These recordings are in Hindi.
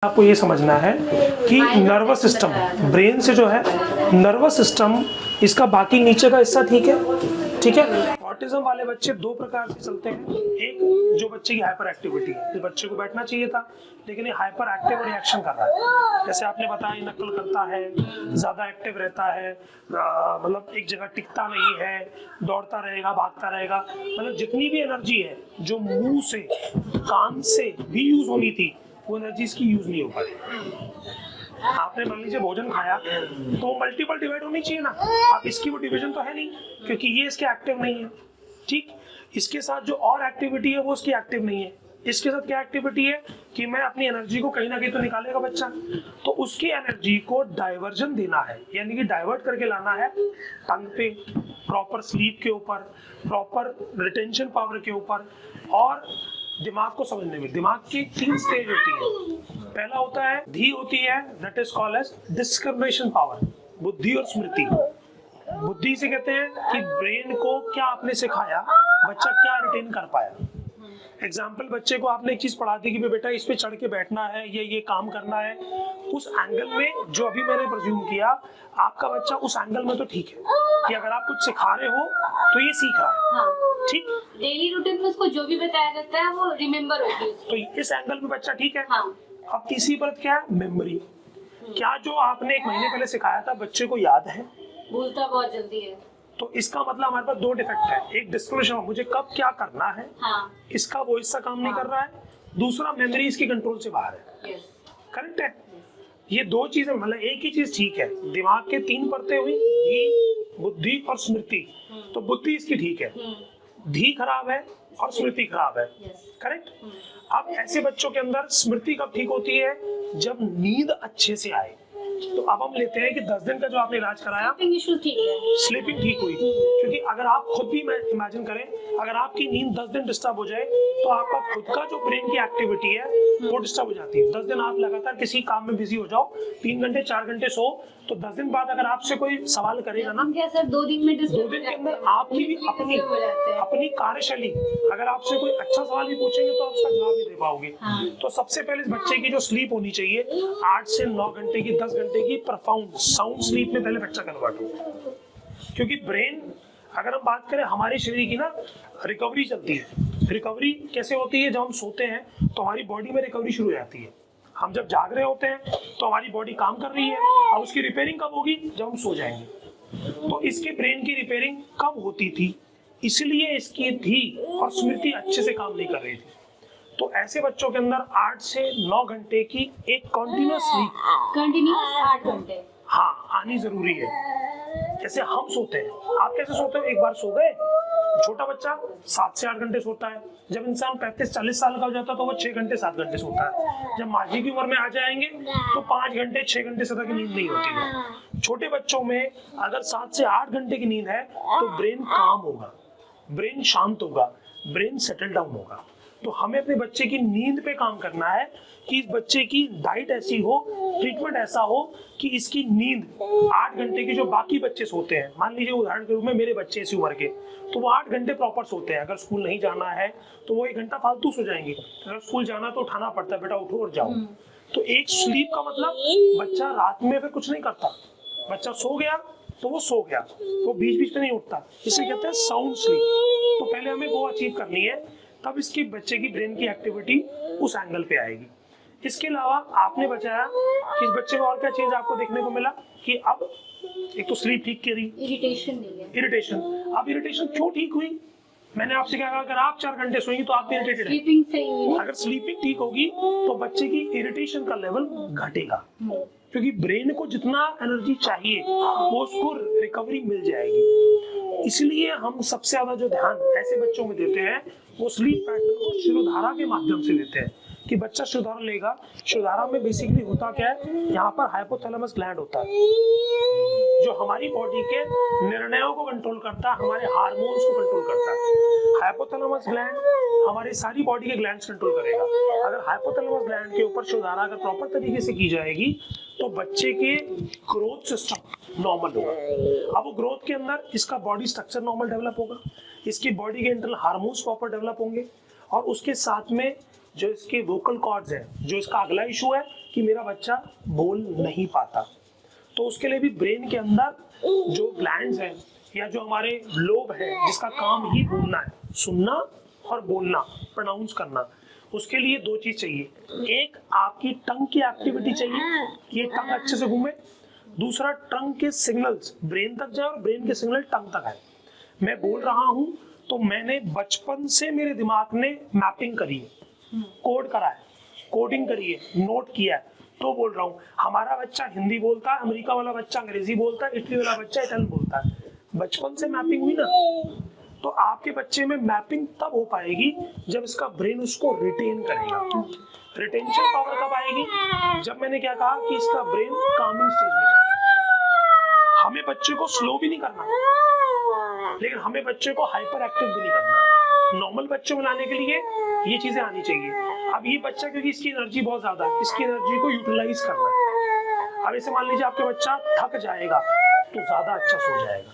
आपको ये समझना है कि नर्वस सिस्टम, ब्रेन से जो है नर्वस सिस्टम, इसका बाकी नीचे का हिस्सा ठीक है, ठीक है। ऑटिज्म वाले बच्चे दो प्रकार से चलते हैं। एक जो बच्चे की हाइपर एक्टिविटी है, इस बच्चे को बैठना चाहिए था लेकिन ये हाइपर एक्टिव रिएक्शन कर रहा है। जैसे आपने बताया, नकल करता है, ज्यादा एक्टिव रहता है, मतलब एक जगह टिकता नहीं है, दौड़ता रहेगा, भागता रहेगा, मतलब जितनी भी एनर्जी है जो मुंह से कान से भी यूज होनी थी वो एनर्जी इसकी यूज नहीं हो पाती। आपने मान लीजिए भोजन खाया तो मल्टीपल डिवाइड होनी चाहिए ना, अब इसकी वो डिवीजन तो है नहीं क्योंकि ये इसके एक्टिव नहीं है, ठीक। इसके साथ जो और एक्टिविटी है वो उसकी एक्टिव नहीं है। इसके साथ क्या एक्टिविटी है कि मैं अपनी एनर्जी को कहीं ना कहीं तो निकालेगा बच्चा, तो उसकी एनर्जी को डाइवर्जन देना है, यानी कि डाइवर्ट करके लाना है टंग पे, प्रॉपर स्लीप के ऊपर, प्रॉपर रिटेंशन पावर के ऊपर, और दिमाग को समझने में। दिमाग की 3 स्टेज होती है। पहला होता है धी होती है, that is called as discrimination power, बुद्धि और स्मृति। बुद्धि से कहते हैं कि ब्रेन को क्या आपने सिखाया, बच्चा क्या रिटेन कर पाया। एग्जाम्पल, बच्चे को आपने एक चीज पढ़ा दी कि बेटा इस पे चढ़ के बैठना है, ये काम करना है, उस एंगल में जो अभी मैंने प्रिज्यूम किया, आपका बच्चा उस एंगल में तो ठीक है कि अगर आप कुछ सिखा रहे हो तो ये सीख रहा है, हाँ। ठीक, डेली रूटीन में उसको जो भी बताया जाता है वो रिमेम्बर होती है, तो इस एंगल में बच्चा ठीक है, हाँ। अब तीसरी परत क्या है, मेमोरी। क्या जो आपने 1 महीने पहले सिखाया था बच्चे को याद है? भूलता बहुत जल्दी है। तो इसका मतलब हमारे पास 2 डिफेक्ट है, एक डिस्क्रिमिनेशन, मुझे कब क्या करना है, हाँ। इसका वो हिस्सा काम नहीं कर रहा है, दूसरा मेमोरी इसकी कंट्रोल से बाहर है, करेक्ट है। ये 2 चीजें, मतलब एक ही चीज ठीक है। दिमाग के 3 परतें हुई, धी, बुद्धि और स्मृति। तो बुद्धि इसकी ठीक है, धी खराब है और स्मृति खराब है, करेक्ट। अब ऐसे बच्चों के अंदर स्मृति कब ठीक होती है, जब नींद अच्छे से आए। तो अब हम लेते हैं कि 10 दिन का जो आपने इलाज कराया, स्लीपिंग ठीक हुई, क्योंकि अगर आप खुद भी इमेजिन करें, अगर आपकी नींद 10 दिन डिस्टर्ब हो जाए तो आपका खुद का जो ब्रेन की एक्टिविटी है वो डिस्टर्ब हो जाती है। 10 दिन आप लगातार किसी काम में बिजी हो जाओ, 3 घंटे 4 घंटे सो, तो 10 दिन बाद अगर आपसे कोई सवाल करेगा ना, सर 2 दिन में 2 दिन के अंदर आपकी भी अपनी कार्यशैली, अगर आपसे कोई अच्छा सवाल भी पूछेंगे तो आप उसका जवाब नहीं दे पाओगे। हाँ। तो सबसे पहले इस बच्चे की जो स्लीप होनी चाहिए 8 से 9 घंटे की, 10 घंटे की प्रोफाउंड साउंड स्लीप में पहले बच्चा कन्वर्ट हो, क्योंकि ब्रेन, अगर हम बात करें हमारे शरीर की ना, रिकवरी चलती है। रिकवरी कैसे होती है, जब हम सोते हैं तो हमारी बॉडी में रिकवरी शुरू हो जाती है। हम जब जाग रहे होते हैं तो हमारी बॉडी काम कर रही है, और उसकी रिपेयरिंग कब होगी, जब हम सो जाएंगे। तो इसके ब्रेन की रिपेयरिंग कब होती थी, इसलिए इसकी धी और स्मृति अच्छे से काम नहीं कर रही थी। तो ऐसे बच्चों के अंदर 8 से 9 घंटे की एक कंटिन्यूअस स्लीप, 8 घंटे, हाँ, आनी जरूरी है। जैसे हम सोते हैं, आप कैसे सोते हो, एक बार सो गए, छोटा बच्चा 7 से 8 घंटे सोता है, जब इंसान 35-40 साल का हो जाता है तो वो 6 घंटे 7 घंटे सोता है, जब माझी की उम्र में आ जाएंगे तो 5 घंटे 6 घंटे से तक नींद नहीं होती है। छोटे बच्चों में अगर 7 से 8 घंटे की नींद है तो ब्रेन काम होगा, ब्रेन शांत होगा, ब्रेन सेटल डाउन होगा। तो हमें अपने बच्चे की नींद पे काम करना है कि इस बच्चे की डाइट ऐसी हो, ट्रीटमेंट ऐसा हो कि इसकी नींद 8 घंटे की, जो बाकी बच्चे सोते हैं, मान लीजिए उदाहरण के रूप में मेरे बच्चे इसी उम्र के, तो वो 8 घंटे प्रॉपर सोते हैं। अगर स्कूल नहीं जाना है तो वो 1 घंटा फालतू सो जाएंगे, अगर स्कूल जाना तो उठाना पड़ता है, बेटा उठो और जाओ। तो एक स्लीप का मतलब बच्चा रात में फिर कुछ नहीं करता, बच्चा सो गया तो वो सो गया, वो बीच बीच में नहीं उठता, इसे कहते हैं साउंड स्लीप। तो पहले हमें वो अचीव करनी है, तब इसकी बच्चे की ब्रेन की एक्टिविटी उस एंगल पे आएगी। इसके अलावा आपने बताया कि इस बच्चे में और क्या चेंज आपको देखने को मिला कि अब एक तो स्लीप ठीक करी, इरिटेशन नहीं है। इरिटेशन, अब इरिटेशन क्यों ठीक हुई, मैंने आपसे कहा अगर आप 4 घंटे सोएंगे तो आप इरिटेटेड हैं। स्लीपिंग सही है। अगर स्लीपिंग ठीक होगी तो बच्चे की इरिटेशन का लेवल घटेगा, क्योंकि ब्रेन को जितना एनर्जी चाहिए वो उसको रिकवरी मिल जाएगी। इसलिए हम सबसे ज्यादा जो ध्यान ऐसे बच्चों में देते हैं वो स्लीप पैटर्न को शिरोधारा के माध्यम से देते हैं कि बच्चा शिरोधारा लेगा। शिरोधारा में बेसिकली होता क्या है, यहाँ पर हाइपोथैलेमस ग्लैंड होता है जो हमारी बॉडी के निर्णयों को कंट्रोल करता है, हमारे हार्मोन्स को कंट्रोल करता है। हाइपोथैलेमस ग्लैंड हमारी सारी बॉडी के ग्लैंड्स कंट्रोल करेगा। अगर हाइपोथैलेमस ग्लैंड के ऊपर शिरोधारा अगर प्रॉपर तरीके से की जाएगी तो बच्चे के ग्रोथ सिस्टम नॉर्मल होगा। अब वो ग्रोथ के अंदर इसका बॉडी स्ट्रक्चर नॉर्मल डेवलप होगा, इसकी बॉडी के इंटरनल हार्मोन्स प्रॉपर डेवलप होंगे, और उसके साथ में जो इसके वोकल कॉर्ड्स हैं, जो इसका अगला इशू है कि मेरा बच्चा बोल नहीं पाता, तो उसके लिए भी ब्रेन के अंदर जो ग्लैंड्स हैं या जो हमारे लोब है जिसका काम ही बोलना है, सुनना और बोलना, प्रोनाउंस करना, उसके लिए दो चीज चाहिए। एक आपकी टंग की एक्टिविटी चाहिए कि ये टंग अच्छे से घूमे, दूसरा टंग के सिग्नल्स ब्रेन तक जाए और ब्रेन के सिग्नल टंग तक आए। मैं बोल रहा हूं तो मैंने बचपन से मेरे दिमाग ने मैपिंग करी है, कोड करा है, कोडिंग करी है, नोट किया है, तो बोल रहा हूँ। हमारा बच्चा हिंदी बोलता है, अमेरिका वाला बच्चा अंग्रेजी बोलता है, इटली वाला बच्चा इटालियन बोलता है। बचपन से मैपिंग हुई ना, तो आपके बच्चे में मैपिंग तब हो पाएगी जब इसका ब्रेन उसको रिटेन करेगा। रिटेंशन पावर कब आएगी? जब मैंने क्या कहा कि इसका ब्रेन कामिंग स्टेज में जाएगा। हमें बच्चे को स्लो भी नहीं करना, लेकिन हमें बच्चे को हाइपर एक्टिव भी नहीं करना। नॉर्मल बच्चों में लाने के लिए ये चीजें आनी चाहिए। अब ये बच्चा, क्योंकि इसकी एनर्जी बहुत ज्यादा है, इसकी एनर्जी को यूटिलाइज करना है। अब ऐसे मान लीजिए आपके बच्चा थक जाएगा तो ज्यादा अच्छा सो जाएगा।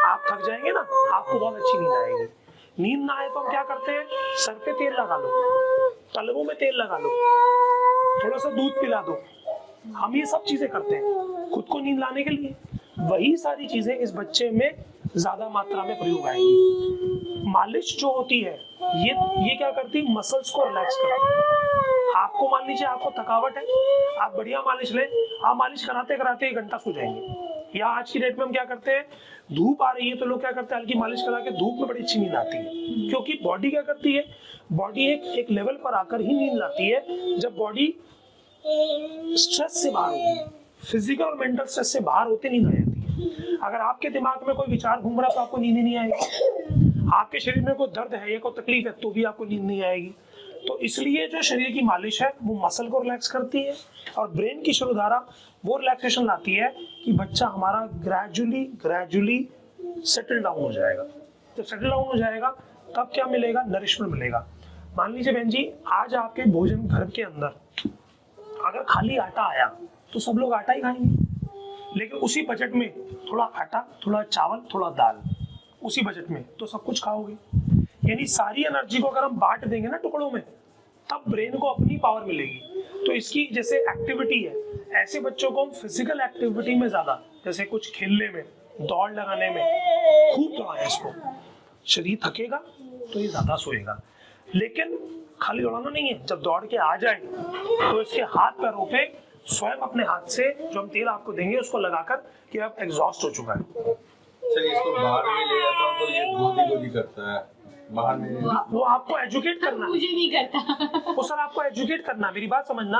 आप थक जाएंगे ना, आपको बहुत अच्छी नींद आएगी। नींद ना आए तो हम क्या करते हैं? सर पे तेल लगा लो, तलवों में तेल लगा लो, थोड़ा सा दूध पिला दो। हम ये सब चीजें करते हैं खुद को नींद लाने के लिए। वही सारी चीजें इस बच्चे में ज्यादा मात्रा में प्रयोग आएगी। मालिश जो होती है ये क्या करती है? मसल्स को रिलैक्स करती है। आपको मान लीजिए आपको थकावट है, आप बढ़िया मालिश लें, आप मालिश कराते कराते 1 घंटा सो जाएंगे। या आज की डेट में हम क्या करते हैं, धूप आ रही है तो लोग क्या करते हैं, हल्की मालिश करा के धूप में बड़ी अच्छी नींद आती है। क्योंकि बॉडी क्या करती है, बॉडी एक लेवल पर आकर ही नींद लाती है जब बॉडी स्ट्रेस से बाहर होगी, फिजिकल और मेंटल स्ट्रेस से बाहर होते नींद आ जाती है। अगर आपके दिमाग में कोई विचार घूम रहा है तो आपको नींद ही नहीं आएगी। आपके शरीर में कोई दर्द है या कोई तकलीफ है तो भी आपको नींद नहीं आएगी। तो इसलिए जो शरीर की मालिश है वो मसल को रिलैक्स करती है और ब्रेन की शुरुधारा वो रिलैक्सेशन लाती है कि बच्चा हमारा ग्रेजुअली सेटल डाउन हो जाएगा। जब सेटल डाउन हो जाएगा तब क्या मिलेगा? नरिशमेंट मिलेगा। मान लीजिए बहन जी, आज आपके भोजन घर के अंदर अगर खाली आटा आया तो सब लोग आटा ही खाएंगे, लेकिन उसी बजट में थोड़ा आटा, थोड़ा चावल, थोड़ा दाल, उसी बजट में तो सब कुछ खाओगे। यानी सारी एनर्जी को अगर हम बांट देंगे ना टुकड़ों में, तब ब्रेन को अपनी पावर मिलेगी। तो इसकी जैसे एक्टिविटी है, ऐसे बच्चों को हम फिजिकल एक्टिविटी में ज्यादा, जैसे कुछ खेलने में, दौड़ लगाने में खूब दौड़ाएं इसको। शरीर थकेगा तो ये ज्यादा सोएगा, लेकिन खाली दौड़ाना नहीं है। जब दौड़ के आ जाए तो इसके हाथ पैरों पे स्वयं अपने हाथ से जो हम तेल आपको देंगे उसको लगाकर कि आप एग्जॉस्ट हो चुका है। चलिए इसको बाहर में ले जाता हूँ तो ये गोदी करता है बाहर में। वो आपको एजुकेट करना, मुझे नहीं करता वो सर आपको एजुकेट करना। मेरी बात समझना,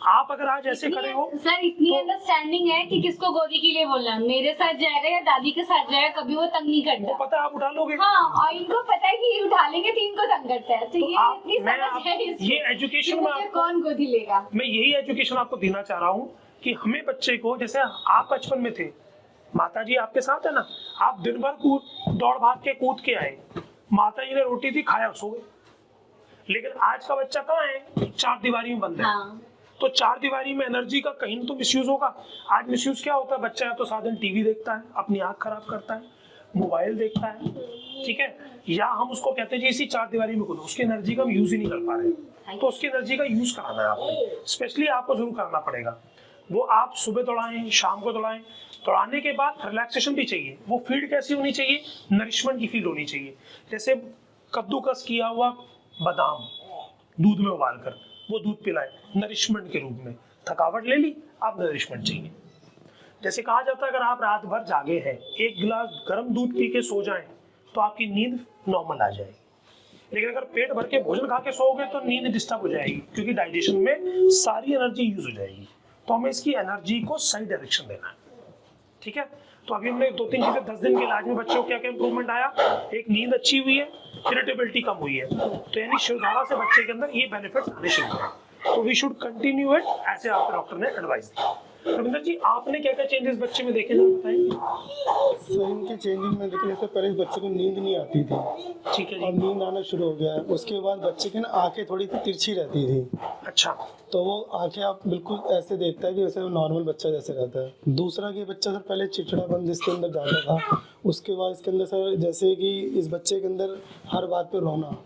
आप अगर आज ऐसे करे हो सर, इतनी तो अंडरस्टैंडिंग है कि किसको गोदी के लिए बोलना, मेरे साथ जाएगा या दादी के साथ जाएगा, कभी वो तंग नहीं वो करता। पता है आप उठा लोगे। हाँ, और इनको पता है कि ये उठा लेंगे तो इनको तंग करता है। तो ये इतनी समझ है इसको ये एजुकेशन कि में मुझे आपको, कौन गोदी लेगा। मैं यही एजुकेशन आपको देना चाह रहा हूँ कि हमें बच्चे को, जैसे आप बचपन में थे, माता जी आपके साथ है ना, आप दिन भर दौड़ भाग के कूद के आए, माता जी ने रोटी दी, खाया, सो गए। लेकिन आज का बच्चा कहाँ है? 4 दीवारी में बंद है। हाँ। तो 4 दीवारी में एनर्जी का कहीं तो मिसयूज होगा। आज मिसयूज क्या होता है? बच्चा या तो सारा दिन टीवी देखता है, अपनी आंख खराब करता है, मोबाइल देखता है, ठीक है, या हम उसको कहते हैं जी इसी 4 दीवारी में कूदो, उसकी एनर्जी का हम यूज ही नहीं कर पा रहे। तो उसकी एनर्जी का यूज कराना है आपको, स्पेशली आपको जरूर करना पड़ेगा। वो आप सुबह दौड़ाएं, शाम को दौड़ाएं। दौड़ाने के बाद रिलैक्सेशन भी चाहिए। वो फीड कैसी होनी चाहिए? नरिशमेंट की फीड होनी चाहिए। जैसे कद्दूकस किया हुआ बादाम दूध में उबाल कर वो दूध पिलाए, नरिशमेंट के रूप में। थकावट ले ली, आप नरिशमेंट चाहिए। जैसे कहा जाता है अगर आप रात भर जागे हैं, 1 गिलास गर्म दूध पी के सो जाएं तो आपकी नींद नॉर्मल आ जाएगी। लेकिन अगर पेट भर के भोजन खा के सोओगे तो नींद डिस्टर्ब हो जाएगी, क्योंकि डाइजेशन में सारी एनर्जी यूज हो जाएगी। तो हमें इसकी एनर्जी को सही डायरेक्शन देना है, ठीक है। तो अभी हमने 2-3 चीजें 10 दिन के इलाज में बच्चों को क्या क्या इंप्रूवमेंट आया। एक, नींद अच्छी हुई है, इरिटेबिलिटी कम हुई है। तो यानी शुरुधारा से बच्चे के अंदर ये बेनिफिट्स आने शुरू हुए। तो वी शुड कंटिन्यू इट, ऐसे आपके डॉक्टर ने एडवाइस दिया। रविंदर जी, आपने क्या क्या चेंजेस बच्चे में देखे, जरा बताएंगे। सो इनके चेंजिंग में देखिए, इससे पहले बच्चे को नींद नहीं आती थी, ठीक है और जी। नींद आना शुरू हो गया है। उसके बाद बच्चे की ना आंखें थोड़ी सी तिरछी रहती थी, अच्छा, तो वो आंखें आप बिल्कुल ऐसे देखता है कि वैसे वो नॉर्मल बच्चा जैसे रहता है। दूसरा कि बच्चा सर पहले चिड़चिड़ापन जिसके अंदर ज़्यादा था, उसके बाद इसके अंदर सर जैसे कि इस बच्चे के अंदर हर बात पे रोना,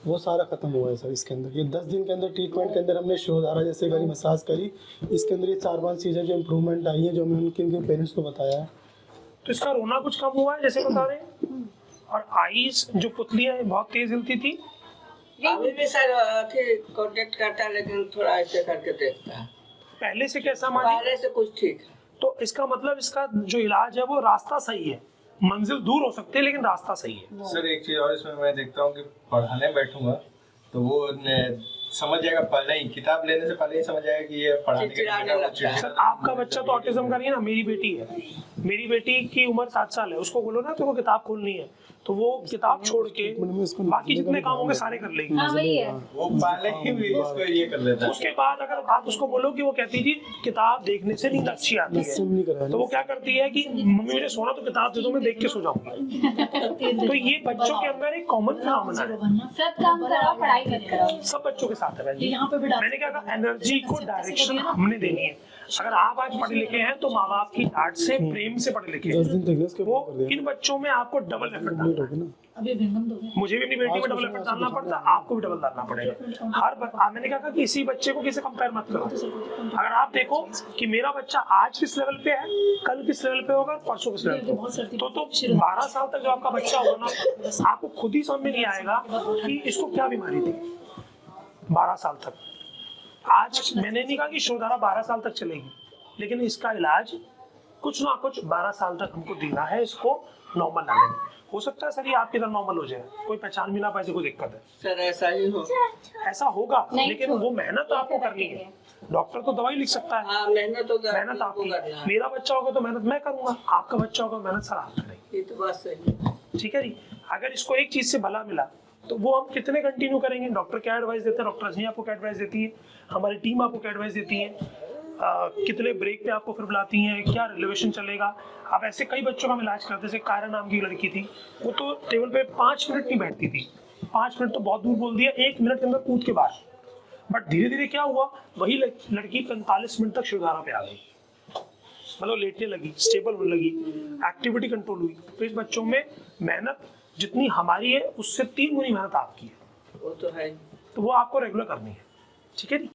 वो सारा खत्म हुआ है सर इसके अंदर। ये 10 दिन के अंदर ट्रीटमेंट के अंदर हमने शिरोधारा जैसे करी, मसाज करी, इसके अंदर ये 4-5 चीज़ें जो इम्प्रूवमेंट आई है जो हमने उनके पेरेंट्स को बताया है। तो इसका रोना कुछ कम हुआ है जैसे बता रहे हैं, और आईज जो पुतलियां हैं बहुत तेज हिलती थी। अभी भी सर कांटेक्ट करता है लेकिन थोड़ा ऐसे करके देखता है। पहले से कैसा मानी? पहले से कुछ ठीक है। तो इसका मतलब इसका जो इलाज है वो रास्ता सही है, मंजिल दूर हो सकती है लेकिन रास्ता सही है। सर एक चीज और इसमें मैं देखता हूँ कि पढ़ाने बैठूंगा तो वो समझ जाएगा, पहले ही किताब लेने से पहले ही समझ जाएगा कि ये पढ़ाने चिड़चिड़ाने लगता है। सर आपका बच्चा तो ऑटिज्म का नहीं है ना, मेरी बेटी है, मेरी बेटी की उम्र 7 साल है, उसको बोलो ना तो वो किताब खोलनी है तो वो किताब छोड़ के बाकी जितने काम होंगे सारे कर लेगी। हाँ वही है। वो पहले ही भी इसको ये कर लेता है। उसके बाद अगर आप उसको बोलो कि वो कहती जी किताब देखने से नींद अच्छी आती है, तो वो क्या करती है कि मम्मी मुझे सोना तो किताब दे दो, मैं देख के सो जाऊंगा। तो ये बच्चों के अंदर एक कॉमन फिनोमेना है। सब काम कराओ, पढ़ाई मत कराओ। सब बच्चों के साथ है बहन जी। मैंने क्या कहा, एनर्जी को डायरेक्शन हमने देनी है। अगर आप आज पढ़े लिखे हैं तो माँ बाप की डांट से, प्रेम से पढ़े लिखे हैं, वो इन बच्चों में आपको डबल एफर्ट डालना है। मुझे भी अपनी बेटी में डबल एफर्ट डालना पड़ता है, आपको भी डबल डालना पड़ेगा। मैंने कहा कि किसी बच्चे को किसी कंपेयर मत करो। अगर आप देखो कि मेरा बच्चा आज किस लेवल पे है, कल किस लेवल पे होगा, परसों किस लेवल पे, तो 12 साल तक जो आपका बच्चा होगा ना, आपको खुद ही समझ में नहीं आएगा कि इसको क्या बीमारी थी 12 साल तक। आज मैंने नहीं कहा कि शिरोधारा 12 साल तक चलेगी, लेकिन इसका इलाज कुछ ना कुछ 12 साल तक हमको देना है इसको नॉर्मल लाने में। हो सकता है सर ये आपकी तरह नॉर्मल हो जाए, कोई पहचान भी ना पाए, कोई दिक्कत है सर ऐसा ही हो। ऐसा होगा, लेकिन वो मेहनत तो आपको करनी है। डॉक्टर तो दवाई लिख सकता है, हाँ मेहनत तो मेहनत आपकी। मेरा बच्चा होगा तो मेहनत मैं करूंगा, आपका बच्चा होगा मेहनत सर आप करेंगे। ये तो बात सही है। ठीक है जी। अगर इसको एक चीज से भला मिला तो वो हम कितने कंटिन्यू करेंगे? डॉक्टर क्या एडवाइस देते हैं, डॉक्टर रजनी आपको क्या एडवाइस देती है, हमारी टीम आपको क्या एडवाइस देती है, कितने ब्रेक पे आपको फिर बुलाती हैं, क्या रिलेवेशन चलेगा। आप ऐसे कई बच्चों का हम इलाज करते, जैसे कायरा नाम की लड़की थी, वो तो टेबल पे 5 मिनट नहीं बैठती थी। 5 मिनट तो बहुत दूर बोल दिया, 1 मिनट के अंदर कूद के बाहर। बट धीरे धीरे क्या हुआ, वही लड़की 45 मिनट तक शिरोधारा पे आ गई, मतलब लेटने लगी, स्टेबल होने लगी, एक्टिविटी कंट्रोल हुई। तो इस बच्चों में मेहनत जितनी हमारी है उससे 3 गुनी मेहनत आपकी है, वो तो है। तो वो आपको रेगुलर करनी है। ठीक है जी।